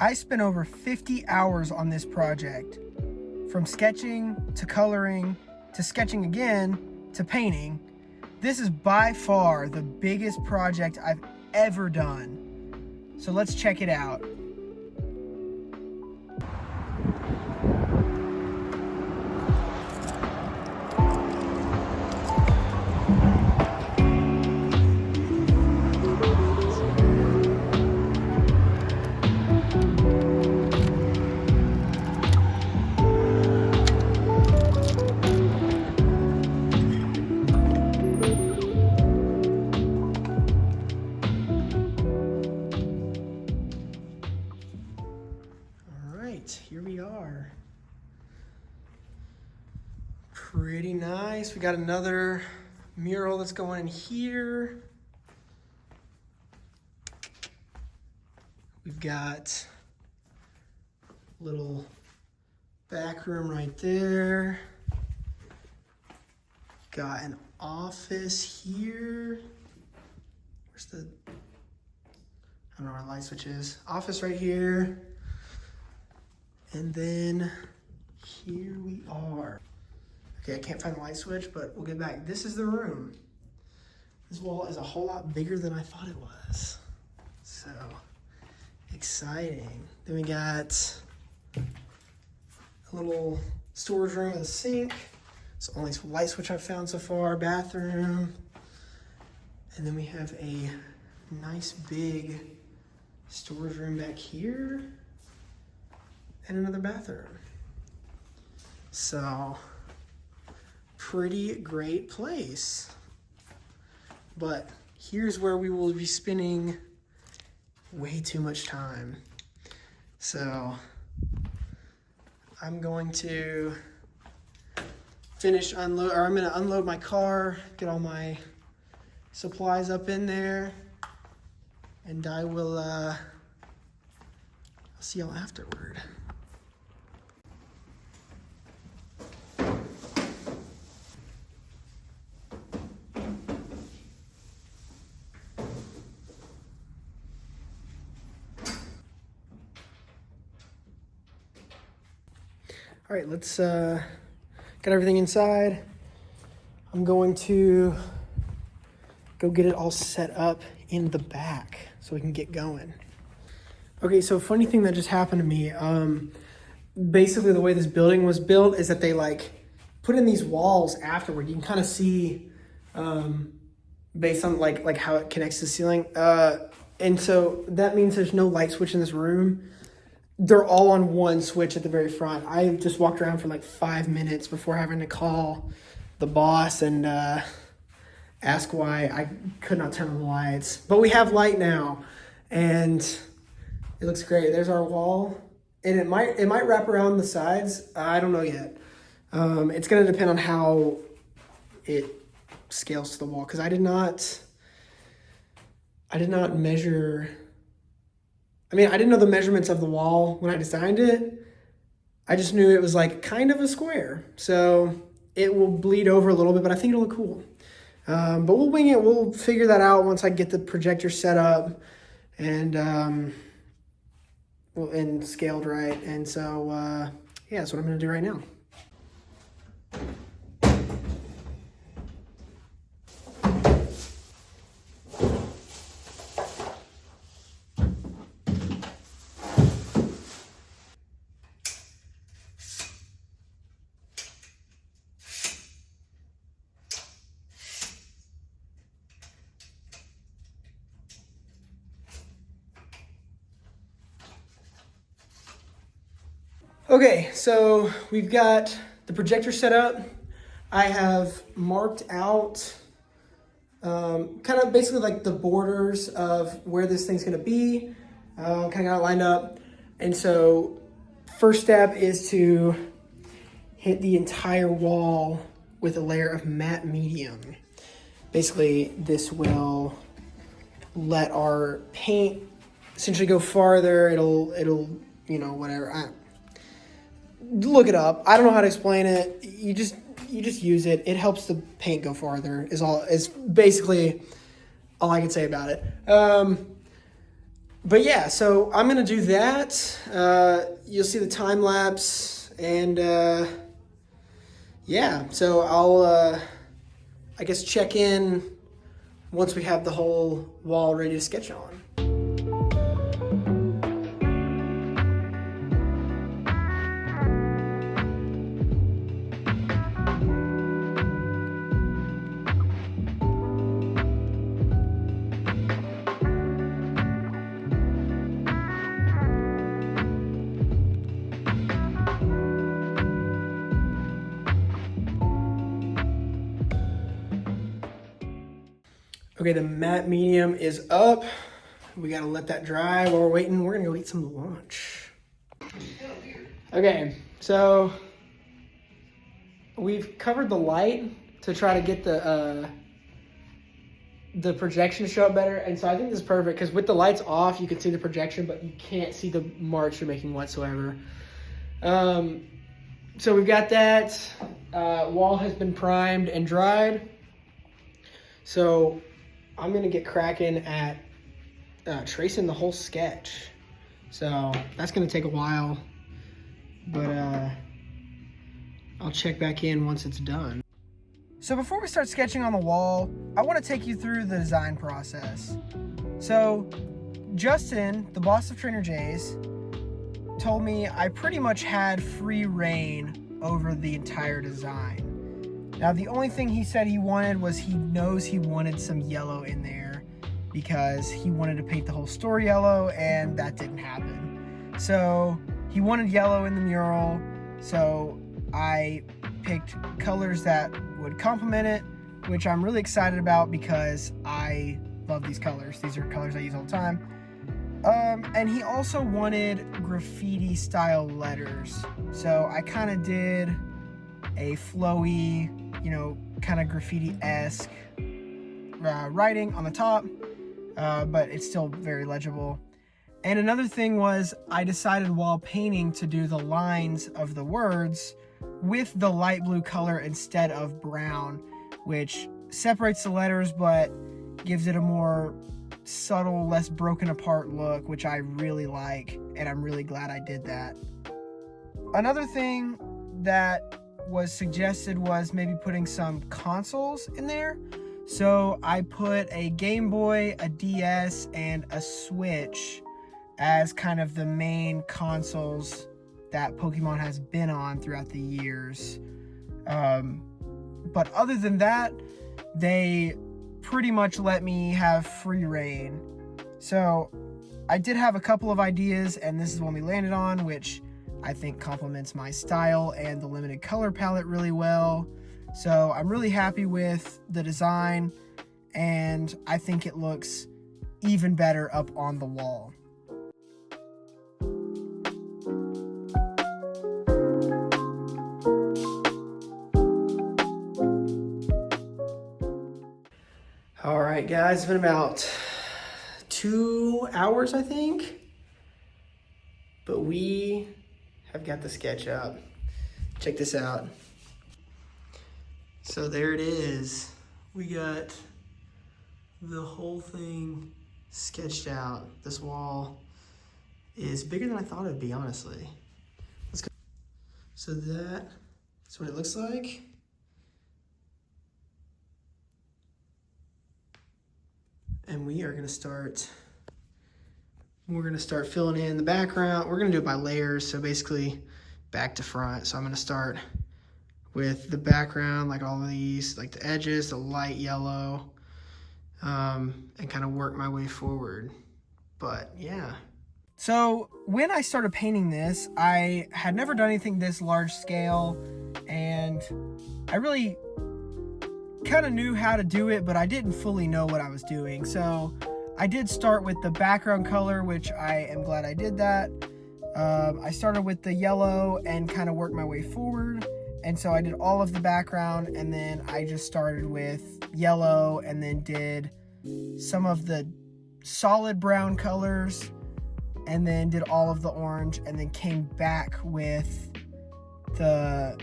I spent over 50 hours on this project, from sketching to coloring to sketching again to painting. This is by far the biggest project I've ever done. So let's check it out. Here we are. Pretty nice. We got another mural that's going in here. We've got a little back room right there. Got an office here. Where's the, I don't know where the light switch is. Office right here. And then here we are. Okay, I can't find the light switch, but we'll get back. This is the room. This wall is a whole lot bigger than I thought it was. So exciting. Then we got a little storage room with a sink. It's the only light switch I've found so far. Bathroom. And then we have a nice big storage room back here. And another bathroom. So, pretty great place. But here's where we will be spending way too much time. So, I'm going to I'm gonna unload my car, get all my supplies up in there, and I will, I'll see y'all afterward. All right, let's get everything inside. I'm going to go get it all set up in the back so we can get going. Okay, so funny thing that just happened to me. Basically the way this building was built is that they like put in these walls afterward. You can kind of see based on like how it connects to the ceiling. And so that means there's no light switch in this room. They're all on one switch at the very front. I just walked around for like 5 minutes before having to call the boss and ask why I could not turn on the lights. But we have light now, and it looks great. There's our wall, and it might wrap around the sides. I don't know yet. It's gonna depend on how it scales to the wall, because I did not measure. I mean, I didn't know the measurements of the wall when I designed it. I just knew it was like kind of a square. So it will bleed over a little bit, but I think it'll look cool. But we'll wing it. We'll figure that out once I get the projector set up and scaled right. And so, yeah, that's what I'm gonna do right now. Okay, so we've got the projector set up. I have marked out kind of basically like the borders of where this thing's gonna be, kind of got it lined up. And so first step is to hit the entire wall with a layer of matte medium. Basically, this will let our paint essentially go farther. It'll you know, whatever. Look it up. I don't know how to explain it. You just use it. It helps the paint go farther. Is basically all I can say about it. But yeah, so I'm gonna do that. You'll see the time lapse, and yeah, so I'll I guess check in once we have the whole wall ready to sketch on. Okay, the matte medium is up. We gotta let that dry while we're waiting. We're gonna go eat some lunch. Okay, so we've covered the light to try to get the projection to show up better. And so I think this is perfect because with the lights off, you can see the projection, but you can't see the marks you're making whatsoever. So we've got that. Wall has been primed and dried. So I'm gonna get cracking at tracing the whole sketch. So that's gonna take a while, but I'll check back in once it's done. So before we start sketching on the wall, I want to take you through the design process. So Justin, the boss of Trainer J's, told me I pretty much had free reign over the entire design. Now, the only thing he said he wanted was he knows he wanted some yellow in there because he wanted to paint the whole store yellow, and that didn't happen. So he wanted yellow in the mural, so I picked colors that would complement it, which I'm really excited about because I love these colors. These are colors I use all the time. And he also wanted graffiti style letters. So I kind of did a flowy, kind of graffiti-esque writing on the top, but it's still very legible. And another thing was I decided while painting to do the lines of the words with the light blue color instead of brown, which separates the letters but gives it a more subtle, less broken apart look, which I really like, and I'm really glad I did that. Another thing that was suggested was maybe putting some consoles in there. So I put a Game Boy, a DS, and a Switch as kind of the main consoles that Pokemon has been on throughout the years. But other than that, they pretty much let me have free reign. So I did have a couple of ideas, and this is one we landed on, which I think complements my style and the limited color palette really well. So I'm really happy with the design, and I think it looks even better up on the wall. All right, guys, it's been about 2 hours, I think, but we have got the sketch up. Check this out. So there it is. We got the whole thing sketched out. This wall is bigger than I thought it would be, honestly. Let's go. So that's what it looks like. And we're gonna start filling in the background. We're gonna do it by layers, so basically back to front. So I'm gonna start with the background, like all of these, like the edges, the light yellow, and kind of work my way forward. But yeah. So when I started painting this, I had never done anything this large scale, and I really kind of knew how to do it, but I didn't fully know what I was doing. So I did start with the background color, which I am glad I did that. I started with the yellow and kind of worked my way forward. And so I did all of the background, and then I just started with yellow and then did some of the solid brown colors and then did all of the orange and then came back with the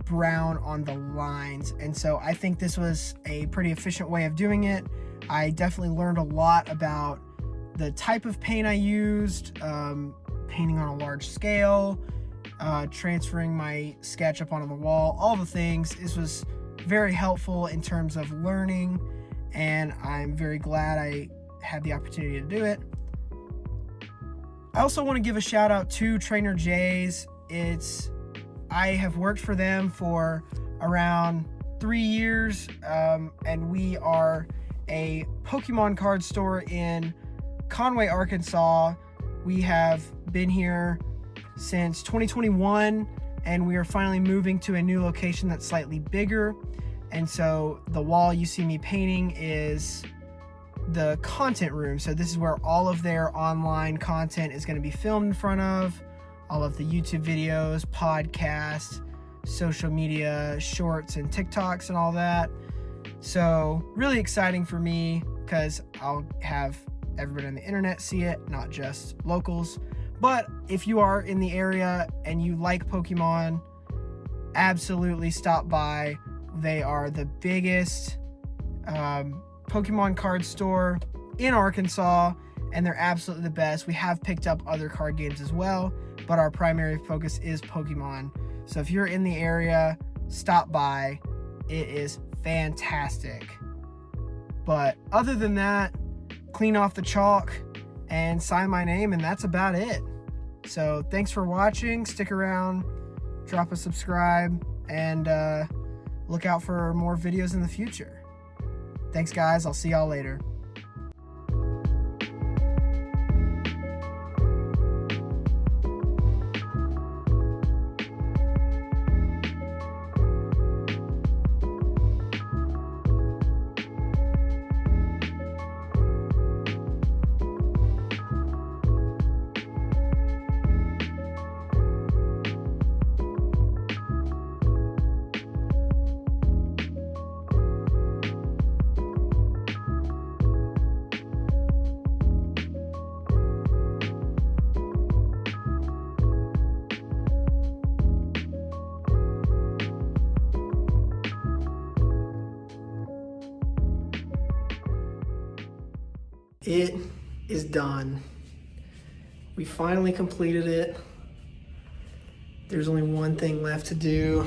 brown on the lines. And so I think this was a pretty efficient way of doing it. I definitely learned a lot about the type of paint I used, painting on a large scale, transferring my sketch up onto the wall, all the things. This was very helpful in terms of learning, and I'm very glad I had the opportunity to do it. I also want to give a shout out to Trainer J's. I have worked for them for around 3 years, and we are a Pokemon card store in Conway, Arkansas. We have been here since 2021, and we are finally moving to a new location that's slightly bigger. And so the wall you see me painting is the content room. So this is where all of their online content is going to be filmed in front of, all of the YouTube videos, podcasts, social media, shorts and TikToks and all that. So really exciting for me because I'll have everybody on the internet see it, not just locals. But if you are in the area and you like Pokemon, absolutely stop by. They are the biggest Pokemon card store in Arkansas, and they're absolutely the best. We have picked up other card games as well, but our primary focus is Pokemon. So if you're in the area, stop by. It is fantastic. But other than that, clean off the chalk and sign my name, and that's about it. So thanks for watching. Stick around, drop a subscribe, and look out for more videos in the future. Thanks, guys. I'll see y'all later. It is done. We finally completed it. There's only one thing left to do.